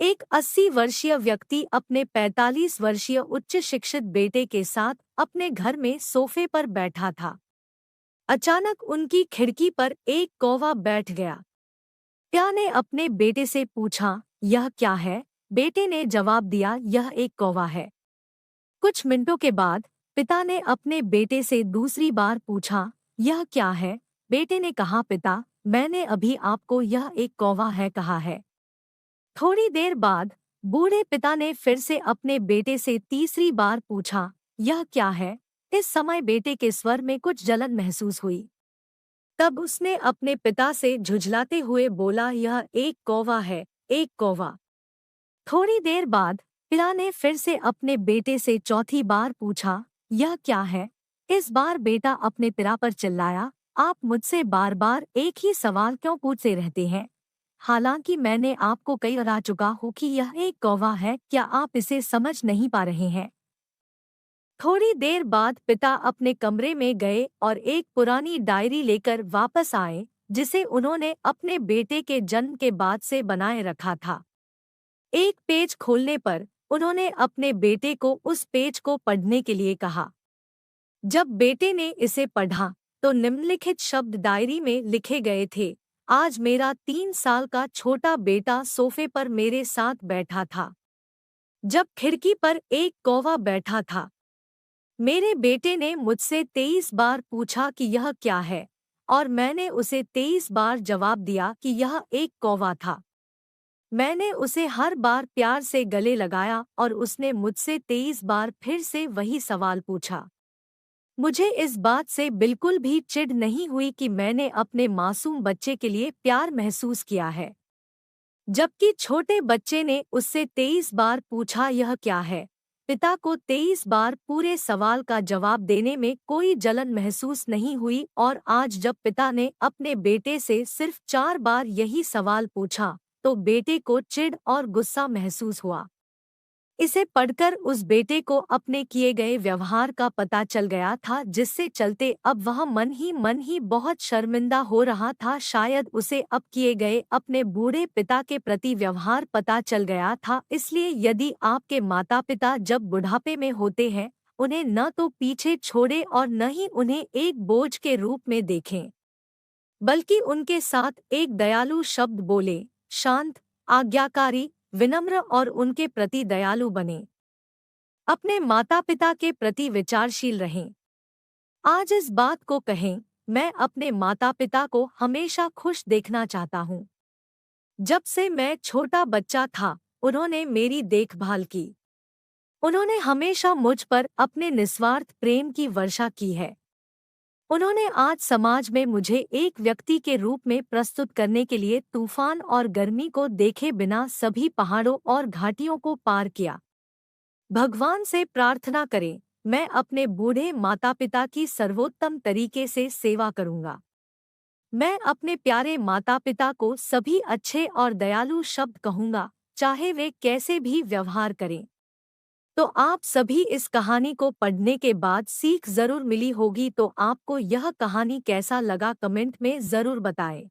एक 80 वर्षीय व्यक्ति अपने 45 वर्षीय उच्च शिक्षित बेटे के साथ अपने घर में सोफे पर बैठा था। अचानक उनकी खिड़की पर एक कौवा बैठ गया। पिता ने अपने बेटे से पूछा, यह क्या है? बेटे ने जवाब दिया, यह एक कौवा है। कुछ मिनटों के बाद पिता ने अपने बेटे से दूसरी बार पूछा, यह क्या है? बेटे ने कहा, पिता, मैंने अभी आपको यह एक कौवा है कहा है। थोड़ी देर बाद बूढ़े पिता ने फिर से अपने बेटे से तीसरी बार पूछा, यह क्या है? इस समय बेटे के स्वर में कुछ जलन महसूस हुई। तब उसने अपने पिता से झुझलाते हुए बोला, यह एक कौवा है, एक कौवा। थोड़ी देर बाद पिता ने फिर से अपने बेटे से चौथी बार पूछा, यह क्या है? इस बार बेटा अपने पिता पर चिल्लाया, आप मुझसे बार बार एक ही सवाल क्यों पूछते रहते हैं? हालांकि मैंने आपको कई बार आ चुका हूँ कि यह एक कौवा है, क्या आप इसे समझ नहीं पा रहे हैं? थोड़ी देर बाद पिता अपने कमरे में गए और एक पुरानी डायरी लेकर वापस आए, जिसे उन्होंने अपने बेटे के जन्म के बाद से बनाए रखा था। एक पेज खोलने पर उन्होंने अपने बेटे को उस पेज को पढ़ने के लिए कहा। जब बेटे ने इसे पढ़ा तो निम्नलिखित शब्द डायरी में लिखे गए थे, आज मेरा 3 साल का छोटा बेटा सोफे पर मेरे साथ बैठा था, जब खिड़की पर एक कौवा बैठा था। मेरे बेटे ने मुझसे 23 बार पूछा कि यह क्या है, और मैंने उसे 23 बार जवाब दिया कि यह एक कौवा था। मैंने उसे हर बार प्यार से गले लगाया और उसने मुझसे 23 बार फिर से वही सवाल पूछा। मुझे इस बात से बिल्कुल भी चिढ़ नहीं हुई कि मैंने अपने मासूम बच्चे के लिए प्यार महसूस किया है, जबकि छोटे बच्चे ने उससे 23 बार पूछा, यह क्या है? पिता को 23 बार पूरे सवाल का जवाब देने में कोई जलन महसूस नहीं हुई, और आज जब पिता ने अपने बेटे से सिर्फ 4 बार यही सवाल पूछा तो बेटे को चिढ़ और गुस्सा महसूस हुआ। इसे पढ़कर उस बेटे को अपने किए गए व्यवहार का पता चल गया था, जिससे चलते अब वह मन ही बहुत शर्मिंदा हो रहा था। शायद उसे अब किए गए अपने बूढ़े पिता के प्रति व्यवहार पता चल गया था। इसलिए यदि आपके माता पिता जब बुढ़ापे में होते हैं, उन्हें न तो पीछे छोड़े और न ही उन्हें एक बोझ के रूप में देखें, बल्कि उनके साथ एक दयालु शब्द बोले, शांत, आज्ञाकारी, विनम्र और उनके प्रति दयालु बने। अपने माता पिता के प्रति विचारशील रहें। आज इस बात को कहें, मैं अपने माता पिता को हमेशा खुश देखना चाहता हूँ। जब से मैं छोटा बच्चा था, उन्होंने मेरी देखभाल की। उन्होंने हमेशा मुझ पर अपने निस्वार्थ प्रेम की वर्षा की है। उन्होंने आज समाज में मुझे एक व्यक्ति के रूप में प्रस्तुत करने के लिए तूफान और गर्मी को देखे बिना सभी पहाड़ों और घाटियों को पार किया। भगवान से प्रार्थना करें, मैं अपने बूढ़े माता पिता की सर्वोत्तम तरीके से सेवा करूंगा। मैं अपने प्यारे माता पिता को सभी अच्छे और दयालु शब्द कहूंगा, चाहे वे कैसे भी व्यवहार करें। तो आप सभी इस कहानी को पढ़ने के बाद सीख जरूर मिली होगी। तो आपको यह कहानी कैसा लगा कमेंट में जरूर बताएं।